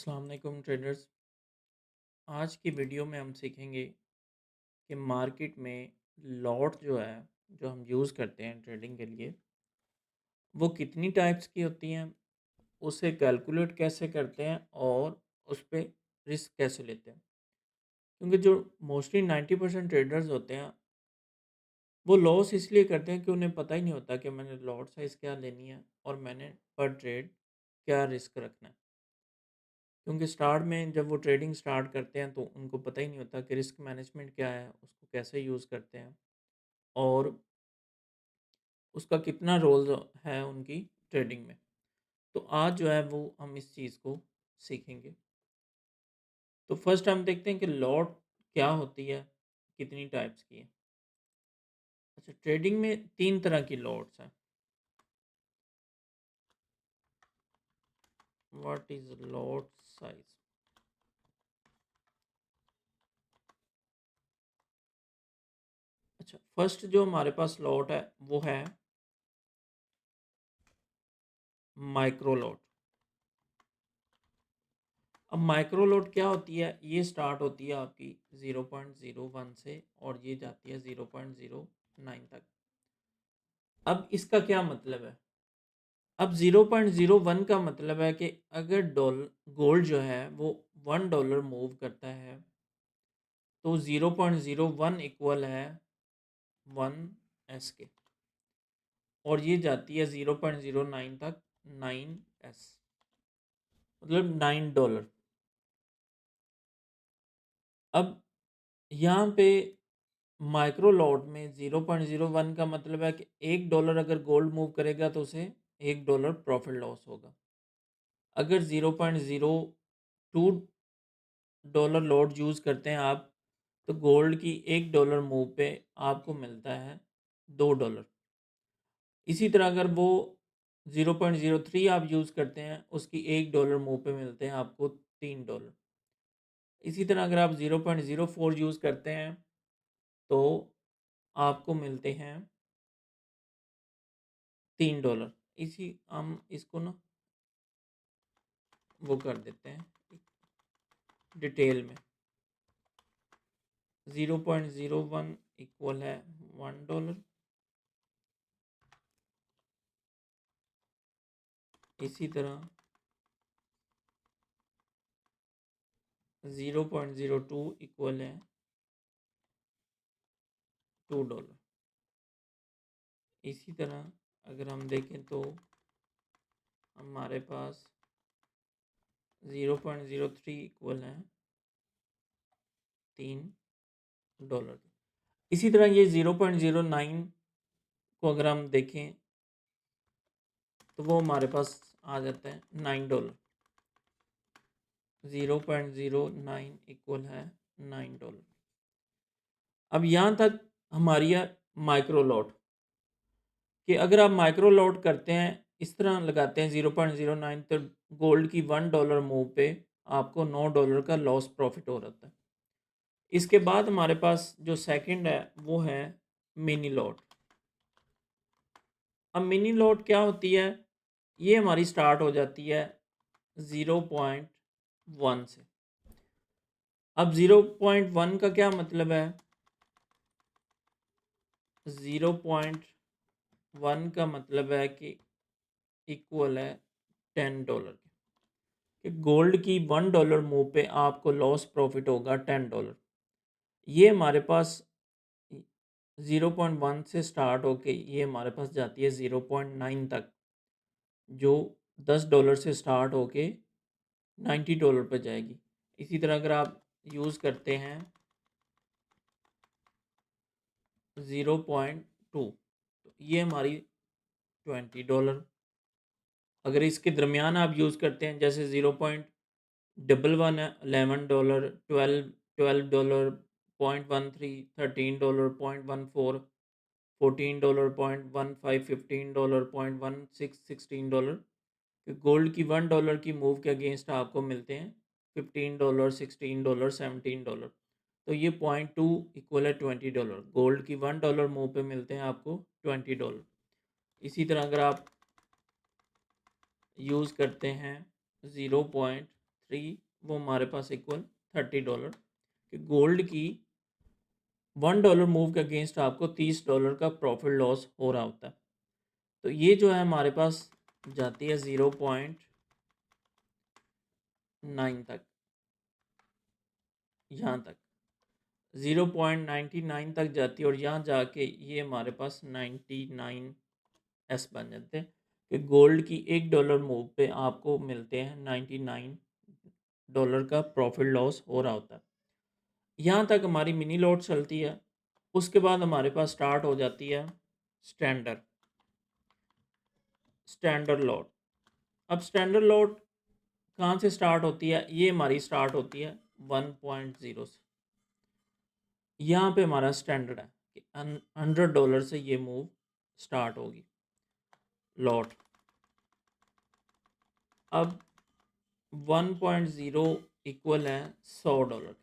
अस्सलाम वालेकुम ट्रेडर्स। आज की वीडियो में हम सीखेंगे कि मार्केट में लॉट जो है जो हम यूज़ करते हैं ट्रेडिंग के लिए वो कितनी टाइप्स की होती हैं, उसे कैलकुलेट कैसे करते हैं और उस पे रिस्क कैसे लेते हैं। क्योंकि जो मोस्टली 90% ट्रेडर्स होते हैं वो लॉस इसलिए करते हैं कि उन्हें पता ही नहीं होता कि मैंने लॉट साइज़ क्या लेनी है और मैंने पर ट्रेड क्या रिस्क रखना है। क्योंकि स्टार्ट में जब वो ट्रेडिंग स्टार्ट करते हैं तो उनको पता ही नहीं होता कि रिस्क मैनेजमेंट क्या है, उसको कैसे यूज़ करते हैं और उसका कितना रोल है उनकी ट्रेडिंग में। तो आज जो है वो हम इस चीज़ को सीखेंगे। तो फर्स्ट हम देखते हैं कि लॉट क्या होती है, कितनी टाइप्स की है। अच्छा, ट्रेडिंग में 3 तरह की लॉट्स हैं। What is lot size? अच्छा, फर्स्ट जो हमारे पास लॉट है वो है माइक्रो लॉट। अब माइक्रो लोड क्या होती है? ये स्टार्ट होती है आपकी 0.01 से और ये जाती है 0.09 तक। अब इसका क्या मतलब है? अब 0.01 का मतलब है कि अगर गोल्ड जो है वो $1 मूव करता है तो 0.01 इक्वल है 1 एस के और ये जाती है 0.09 तक 9 एस, मतलब $9। अब यहाँ पे माइक्रो लॉट में 0.01 का मतलब है कि $1 अगर गोल्ड मूव करेगा तो उसे $1 प्रॉफिट लॉस होगा। अगर 0.02 लॉट यूज़ करते हैं आप तो गोल्ड की $1 मूव पे आपको मिलता है $2। इसी तरह अगर वो 0.03 आप यूज़ करते हैं उसकी $1 मूव पे मिलते हैं आपको $3। इसी तरह अगर आप 0.04 यूज़ करते हैं तो आपको मिलते हैं $3। इसी हम इसको ना वो कर देते हैं डिटेल में। 0.01 इक्वल है $1। इसी तरह 0.02 इक्वल है $2। इसी तरह अगर हम देखें तो हमारे पास 0.03 इक्वल है $3। इसी तरह ये 0.09 को अगर हम देखें तो वो हमारे पास आ जाता है $9। 0.09 इक्वल है $9। अब यहाँ तक हमारी है माइक्रो लॉट कि अगर आप माइक्रो लॉट करते हैं, इस तरह लगाते हैं 0.09 तो गोल्ड की $1 मूव पे आपको $9 का लॉस प्रॉफिट हो रहा है। इसके बाद हमारे पास जो सेकंड है वो है मिनी लॉट। अब मिनी लॉट क्या होती है? ये हमारी स्टार्ट हो जाती है 0.1 से। अब 0.1 का क्या मतलब है? 0.1 का मतलब है कि इक्वल है $10 के, कि गोल्ड की $1 मूव पे आपको लॉस प्रॉफिट होगा $10। ये हमारे पास 0.1 से स्टार्ट होके ये हमारे पास जाती है 0.9 तक, जो $10 से स्टार्ट होके $90 पे जाएगी। इसी तरह अगर आप यूज़ करते हैं 0.2 तो ये हमारी $20। अगर इसके दरमियान आप यूज़ करते हैं जैसे 0.11 है $11, 12 $12, 0.13 $13, 0.14 $14, 0.15 $15, 0.16 $16 कि गोल्ड की $1 की मूव के अगेंस्ट आपको मिलते हैं $15 $16 $17। तो ये 0.2 इक्वल है $20। गोल्ड की $1 मूव पे मिलते हैं आपको $20। इसी तरह अगर आप यूज़ करते हैं 0.3 3 वो हमारे पास इक्वल $30 कि गोल्ड की $1 मूव के अगेंस्ट आपको $30 का प्रॉफिट लॉस हो रहा होता है। तो ये जो है हमारे पास जाती है 0.9 तक, यहाँ तक 0.99 तक जाती है और यहाँ जाके ये हमारे पास 99 बन जाते हैं कि गोल्ड की $1 मूव पे आपको मिलते हैं $99 का प्रॉफिट लॉस हो रहा होता है। यहाँ तक हमारी मिनी लॉट चलती है। उसके बाद हमारे पास स्टार्ट हो जाती है स्टैंडर्ड स्टैंडर्ड लॉट। अब स्टैंडर्ड लॉट कहाँ से स्टार्ट होती है? ये हमारी स्टार्ट होती है 1.0 से। यहाँ पे हमारा स्टैंडर्ड है कि $100 से ये मूव स्टार्ट होगी लॉट। अब 1.0 इक्वल है $100।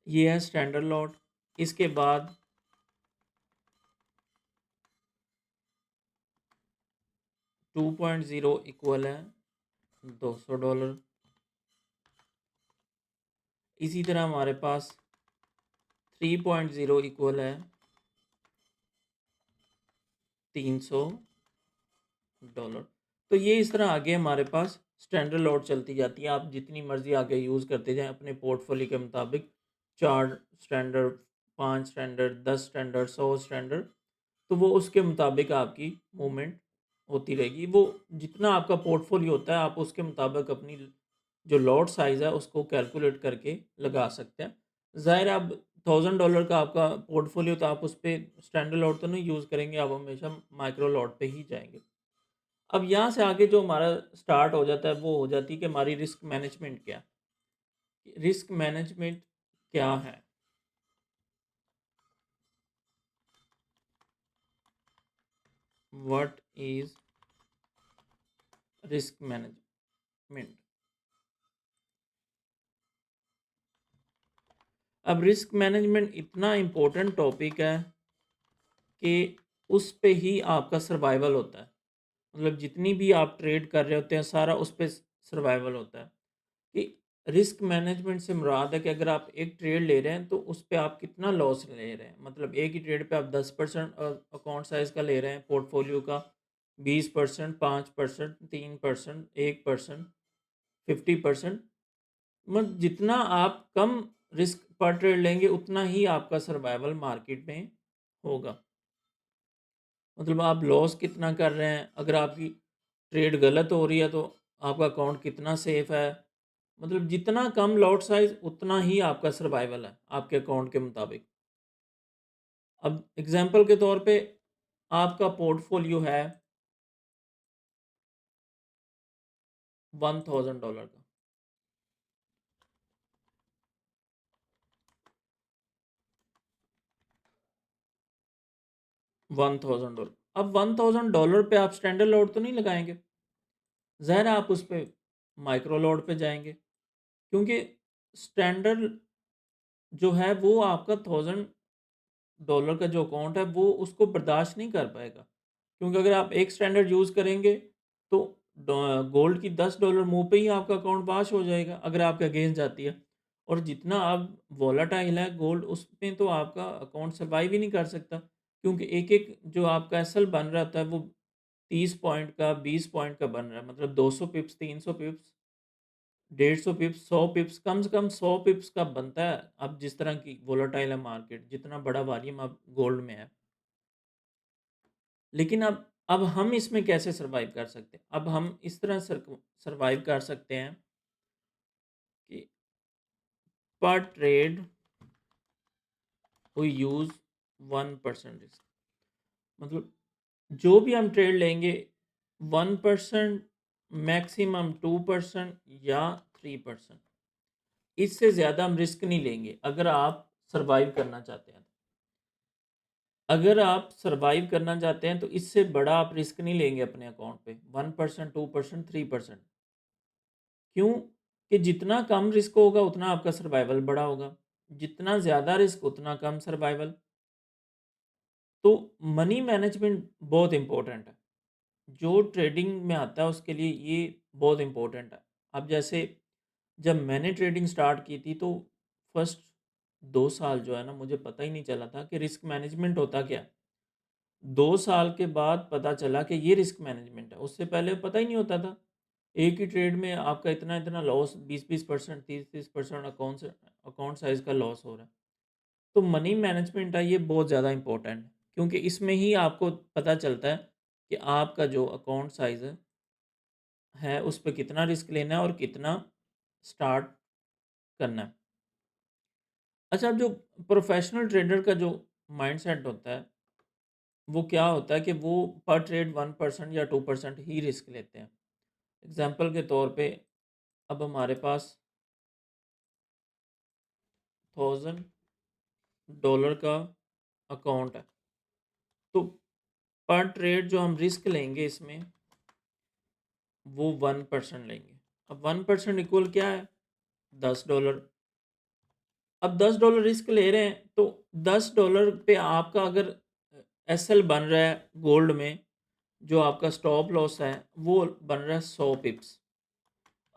ये है स्टैंडर्ड लॉट। इसके बाद 2.0 इक्वल है $200। इसी तरह हमारे पास 3.0 इक्वल है $300। तो ये इस तरह आगे हमारे पास स्टैंडर्ड लॉट चलती जाती है। आप जितनी मर्जी आगे यूज़ करते जाएं अपने पोर्टफोलियो के मुताबिक, 4 स्टैंडर्ड, 5 स्टैंडर्ड, 10 स्टैंडर्ड, 100 स्टैंडर्ड, तो वो उसके मुताबिक आपकी मूवमेंट होती रहेगी। वो जितना आपका पोर्टफोलियो होता है आप उसके मुताबिक अपनी जो लॉट साइज़ है उसको कैलकुलेट करके लगा सकते हैं। ज़ाहिर है अब $1000 का आपका पोर्टफोलियो तो आप उस पे स्टैंडर्ड लॉट तो नहीं यूज़ करेंगे, आप हमेशा माइक्रो लॉट पे ही जाएँगे। अब यहाँ से आगे जो हमारा स्टार्ट हो जाता है वो हो जाती है कि हमारी रिस्क मैनेजमेंट क्या है? रिस्क मैनेजमेंट क्या है? What is risk management? अब रिस्क मैनेजमेंट इतना इम्पोर्टेंट टॉपिक है कि उस पे ही आपका सर्वाइवल होता है। मतलब जितनी भी आप ट्रेड कर रहे होते हैं सारा उस पे सर्वाइवल होता है कि रिस्क मैनेजमेंट से मुराद है कि अगर आप एक ट्रेड ले रहे हैं तो उस पे आप कितना लॉस ले रहे हैं। मतलब एक ही ट्रेड पे आप 10% अकाउंट साइज का ले रहे हैं पोर्टफोलियो का, 20%, 5%, 3%, 1%, 50%। मतलब जितना आप कम रिस्क पर ट्रेड लेंगे उतना ही आपका सर्वाइवल मार्केट में होगा। मतलब आप लॉस कितना कर रहे हैं, अगर आपकी ट्रेड गलत हो रही है तो आपका अकाउंट कितना सेफ है। मतलब जितना कम लॉट साइज उतना ही आपका सर्वाइवल है आपके अकाउंट के मुताबिक। अब एग्जांपल के तौर पे आपका पोर्टफोलियो है $1000 का। $1000। अब $1000 पे आप स्टैंडर्ड लॉट तो नहीं लगाएंगे, ज़ाहिर है आप उस पे माइक्रो लॉट पे जाएंगे, क्योंकि स्टैंडर्ड जो है वो आपका $1000 का जो अकाउंट है वो उसको बर्दाश्त नहीं कर पाएगा। क्योंकि अगर आप एक स्टैंडर्ड यूज़ करेंगे तो गोल्ड की $10 मुंह पे ही आपका अकाउंट वाश हो जाएगा अगर आपके अगेंस्ट जाती है। और जितना अब वॉलेटाइल है गोल्ड उसमें तो आपका अकाउंट सर्वाइव ही नहीं कर सकता, क्योंकि एक एक जो आपका एसएल बन रहा था वो 30 पॉइंट का, 20 पॉइंट का बन रहा है। मतलब 200 पिप्स, 300 पिप्स, 150 पिप्स, 100 पिप्स, कम से कम 100 पिप्स का बनता है। अब जिस तरह की वोलेटाइल है मार्केट, जितना बड़ा वॉल्यूम अब गोल्ड में है। लेकिन अब हम इसमें कैसे सर्वाइव कर सकते हैं? अब हम इस तरह सर्वाइव कर सकते हैं कि पर ट्रेड वी यूज़ 1% रिस्क। मतलब जो भी हम ट्रेड लेंगे 1%, मैक्सिमम 2% या 3%, इससे ज़्यादा हम रिस्क नहीं लेंगे अगर आप सर्वाइव करना चाहते हैं। अगर आप सर्वाइव करना चाहते हैं तो इससे बड़ा आप रिस्क नहीं लेंगे अपने अकाउंट पे 1%, 2%, 3%। क्यों? कि जितना कम रिस्क होगा उतना आपका सर्वाइवल बड़ा होगा, जितना ज़्यादा रिस्क उतना कम सर्वाइवल। तो मनी मैनेजमेंट बहुत इम्पोर्टेंट है। जो ट्रेडिंग में आता है उसके लिए ये बहुत इम्पोर्टेंट है। अब जैसे जब मैंने ट्रेडिंग स्टार्ट की थी तो फर्स्ट 2 साल जो है ना मुझे पता ही नहीं चला था कि रिस्क मैनेजमेंट होता क्या है। 2 साल के बाद पता चला कि ये रिस्क मैनेजमेंट है, उससे पहले पता ही नहीं होता था। एक ही ट्रेड में आपका इतना-इतना लॉस 20-20%, 30-30% अकाउंट साइज़ का लॉस हो रहा है। तो मनी मैनेजमेंट है ये बहुत ज़्यादा इम्पोर्टेंट है, क्योंकि इसमें ही आपको पता चलता है कि आपका जो अकाउंट साइज़ है उस पे कितना रिस्क लेना है और कितना स्टार्ट करना है। अच्छा, अब जो प्रोफ़ेशनल ट्रेडर का जो माइंडसेट होता है, वो क्या होता है कि वो पर ट्रेड 1% या 2% ही रिस्क लेते हैं। एग्ज़ाम्पल के तौर पे अब हमारे पास $1000 का अकाउंट है, तो पर ट्रेड जो हम रिस्क लेंगे इसमें, वो 1% लेंगे। अब 1% इक्वल क्या है? $10। अब $10 रिस्क ले रहे हैं, तो $10 पे आपका अगर एसएल बन रहा है गोल्ड में, जो आपका स्टॉप लॉस है, वो बन रहा है 100 पिप्स।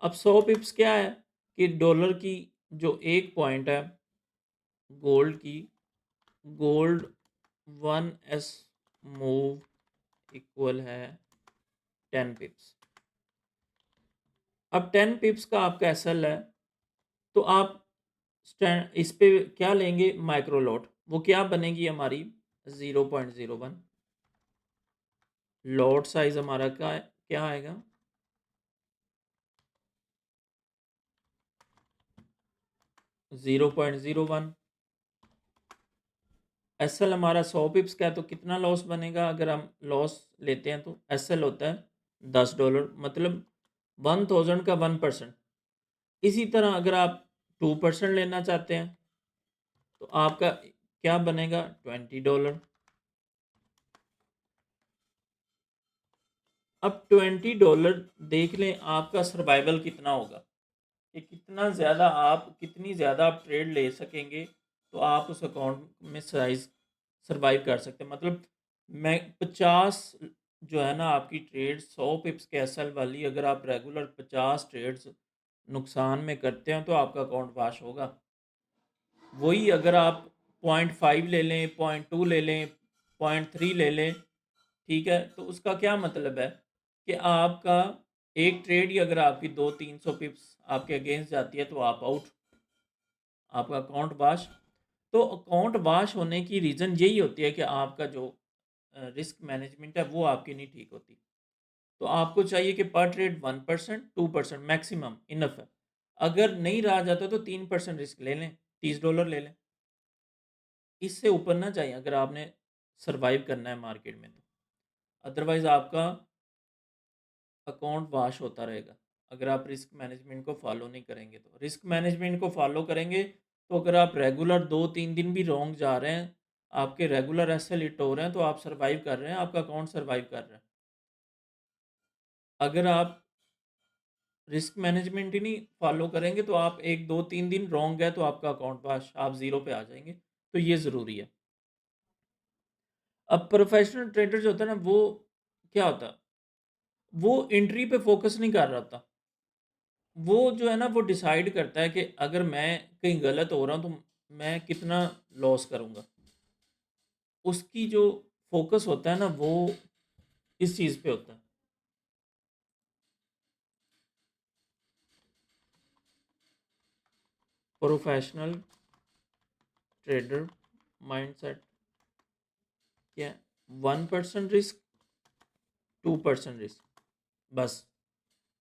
अब 100 पिप्स क्या है कि डॉलर की जो एक पॉइंट है गोल्ड की, गोल्ड 1 एस मूव इक्वल है 10 पिप्स। अब 10 पिप्स का आपका एसएल है, तो आप इस पे क्या लेंगे? Micro lot. वो क्या बनेगी हमारी? 0.01। लॉट साइज हमारा क्या आएगा? 0.01। एसएल हमारा 100 पिप्स का है, तो कितना लॉस बनेगा अगर हम लॉस लेते हैं? तो एसएल होता है $10, मतलब 1000 का 1%। इसी तरह अगर आप 2% लेना चाहते हैं तो आपका क्या बनेगा? $20। अब $20 देख लें आपका सर्वाइवल कितना होगा, कि कितनी ज़्यादा आप ट्रेड ले सकेंगे तो आप उस अकाउंट में सर्वाइव कर सकते हैं। मतलब मैं 50 जो है ना आपकी ट्रेड 100 पिप्स के एसएल वाली, अगर आप रेगुलर 50 ट्रेड्स नुकसान में करते हैं तो आपका अकाउंट वाश होगा। वही अगर आप 0.5 ले लें, 0.2 ले लें, 0.3 ले लें, ठीक है, तो उसका क्या मतलब है कि आपका एक ट्रेड ही अगर आपकी 200-300 पिप्स आपके अगेंस्ट जाती है तो आप आउट, आपका अकाउंट वाश। तो अकाउंट वाश होने की रीज़न यही होती है कि आपका जो रिस्क मैनेजमेंट है वो आपकी नहीं ठीक होती। तो आपको चाहिए कि पर ट्रेड 1%, 2% मैक्सिमम इनफ है। अगर नहीं रहा जाता तो 3% रिस्क ले लें, $30 ले लें। इससे ऊपर ना जाएँ अगर आपने सर्वाइव करना है मार्केट में तो। अदरवाइज़ आपका अकाउंट वाश होता रहेगा, अगर आप रिस्क मैनेजमेंट को फॉलो नहीं करेंगे तो। रिस्क मैनेजमेंट को फॉलो करेंगे तो अगर आप रेगुलर 2-3 दिन भी रॉन्ग जा रहे हैं, आपके रेगुलर एसएल हिट हो रहे हैं, तो आप सर्वाइव कर रहे हैं, आपका अकाउंट सर्वाइव कर रहा है। अगर आप रिस्क मैनेजमेंट ही नहीं फॉलो करेंगे तो आप 1-2-3 दिन रॉन्ग गए तो आपका अकाउंट वाश, आप ज़ीरो पे आ जाएँगे। तो ये ज़रूरी है। अब प्रोफेशनल ट्रेडर जो होता है ना, वो क्या होता है, वो एंट्री पे फोकस नहीं कर रहा होता। वो जो है ना वो डिसाइड करता है कि अगर मैं कहीं गलत हो रहा हूँ तो मैं कितना लॉस करूँगा। उसकी जो फोकस होता है ना वो इस चीज़ पे होता है। प्रोफेशनल ट्रेडर माइंडसेट क्या है? 1% रिस्क, 2% रिस्क, बस।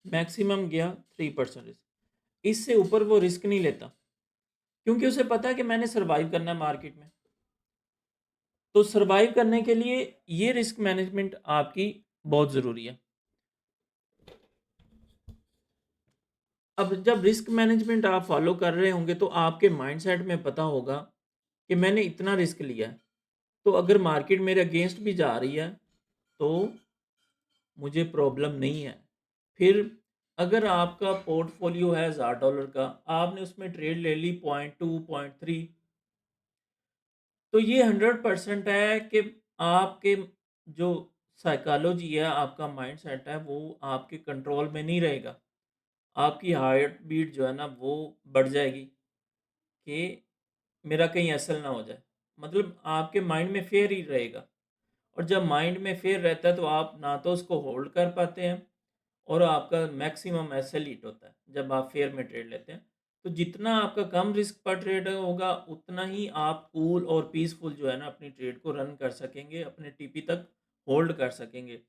मैक्सिमम गया 3% रिस्क। इससे ऊपर वो रिस्क नहीं लेता, क्योंकि उसे पता है कि मैंने सर्वाइव करना है मार्केट में। तो सर्वाइव करने के लिए ये रिस्क मैनेजमेंट आपकी बहुत ज़रूरी है। अब जब रिस्क मैनेजमेंट आप फॉलो कर रहे होंगे तो आपके माइंडसेट में पता होगा कि मैंने इतना रिस्क लिया है, तो अगर मार्केट मेरे अगेंस्ट भी जा रही है तो मुझे प्रॉब्लम नहीं है। फिर अगर आपका पोर्टफोलियो है $1000 का, आपने उसमें ट्रेड ले ली 0.2 0.3, तो ये 100% है कि आपके जो साइकोलॉजी है, आपका माइंडसेट है, वो आपके कंट्रोल में नहीं रहेगा। आपकी हार्ट बीट जो है ना वो बढ़ जाएगी कि मेरा कहीं ऐसा ना हो जाए। मतलब आपके माइंड में फ़ियर ही रहेगा, और जब माइंड में फ़ियर रहता है तो आप ना तो उसको होल्ड कर पाते हैं, और आपका मैक्सिमम एसएल हिट होता है जब आप फेयर में ट्रेड लेते हैं। तो जितना आपका कम रिस्क पर ट्रेड होगा, उतना ही आप कूल और पीसफुल जो है ना अपनी ट्रेड को रन कर सकेंगे, अपने टीपी तक होल्ड कर सकेंगे।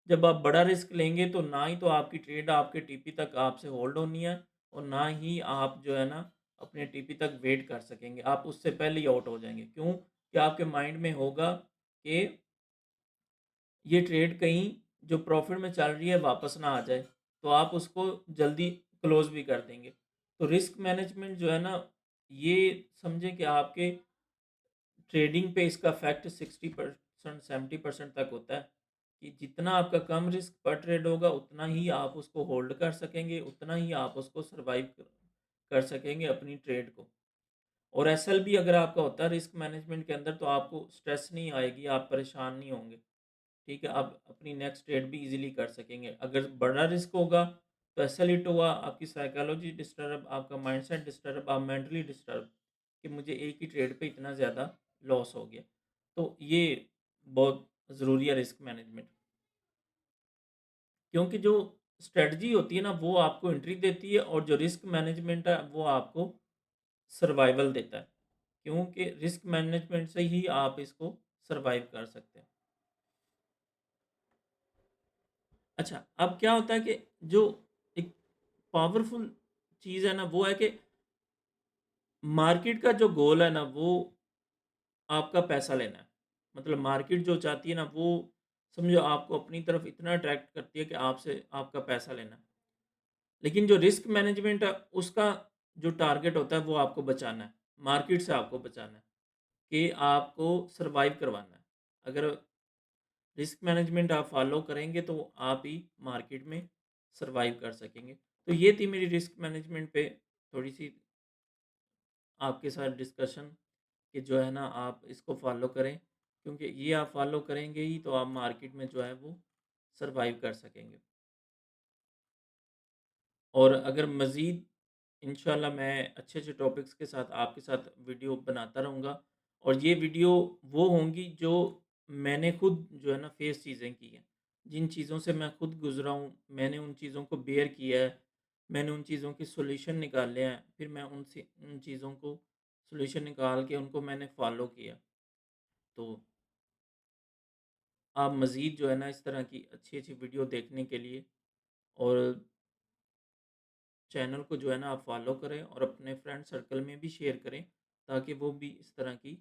जब आप बड़ा रिस्क लेंगे तो ना ही तो आपकी ट्रेड आपके टीपी तक आपसे होल्ड होनी है, और ना ही आप जो है ना अपने टीपी तक वेट कर सकेंगे। आप उससे पहले ही आउट हो जाएंगे। क्यों? कि आपके माइंड में होगा कि ये ट्रेड कहीं जो प्रॉफिट में चल रही है वापस ना आ जाए, तो आप उसको जल्दी क्लोज भी कर देंगे। तो रिस्क मैनेजमेंट जो है ना, ये समझें कि आपके ट्रेडिंग पे इसका इफेक्ट 60% 70% तक होता है, कि जितना आपका कम रिस्क पर ट्रेड होगा उतना ही आप उसको होल्ड कर सकेंगे, उतना ही आप उसको सर्वाइव कर सकेंगे अपनी ट्रेड को। और एसएल भी अगर आपका होता है रिस्क मैनेजमेंट के अंदर, तो आपको स्ट्रेस नहीं आएगी, आप परेशान नहीं होंगे। ठीक है, आप अपनी नेक्स्ट ट्रेड भी इजीली कर सकेंगे। अगर बड़ा रिस्क होगा तो ऐसा लिट हुआ, आपकी साइकोलॉजी डिस्टर्ब, आपका माइंडसेट डिस्टर्ब, आप मेंटली डिस्टर्ब कि मुझे एक ही ट्रेड पे इतना ज़्यादा लॉस हो गया। तो ये बहुत ज़रूरी है रिस्क मैनेजमेंट, क्योंकि जो स्ट्रेटजी होती है ना वो आपको एंट्री देती है, और जो रिस्क मैनेजमेंट है वो आपको सर्वाइवल देता है, क्योंकि रिस्क मैनेजमेंट से ही आप इसको सर्वाइव कर सकते हैं। अच्छा, अब क्या होता है कि जो एक पावरफुल चीज़ है ना, वो है कि मार्केट का जो गोल है ना, वो आपका पैसा लेना है। मतलब मार्केट जो चाहती है ना, वो समझो आपको अपनी तरफ इतना अट्रैक्ट करती है कि आपसे आपका पैसा लेना है। लेकिन जो रिस्क मैनेजमेंट है, उसका जो टारगेट होता है, वो आपको बचाना है। मार्केट से आपको बचाना है, कि आपको सर्वाइव करवाना है। अगर रिस्क मैनेजमेंट आप फॉलो करेंगे तो आप ही मार्केट में सर्वाइव कर सकेंगे। तो ये थी मेरी रिस्क मैनेजमेंट पे थोड़ी सी आपके साथ डिस्कशन, कि जो है ना आप इसको फॉलो करें, क्योंकि ये आप फॉलो करेंगे ही तो आप मार्केट में जो है वो सर्वाइव कर सकेंगे। और अगर मज़ीद इंशाल्लाह मैं अच्छे-अच्छे टॉपिक्स के साथ आपके साथ वीडियो बनाता रहूँगा, और ये वीडियो वो होंगी जो मैंने खुद जो है ना फेस चीज़ें की हैं। जिन चीज़ों से मैं खुद गुज़रा हूँ, मैंने उन चीज़ों को बेयर किया है, मैंने उन चीज़ों के सॉल्यूशन निकाले हैं, फिर मैं उनसे उन चीज़ों को सॉल्यूशन निकाल के उनको मैंने फ़ॉलो किया। तो आप मज़ीद जो है ना इस तरह की अच्छी-अच्छी वीडियो देखने के लिए, और चैनल को जो है ना आप फॉलो करें, और अपने फ्रेंड सर्कल में भी शेयर करें, ताकि वो भी इस तरह की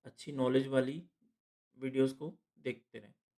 अच्छी नॉलेज वाली वीडियोस को देखते रहें।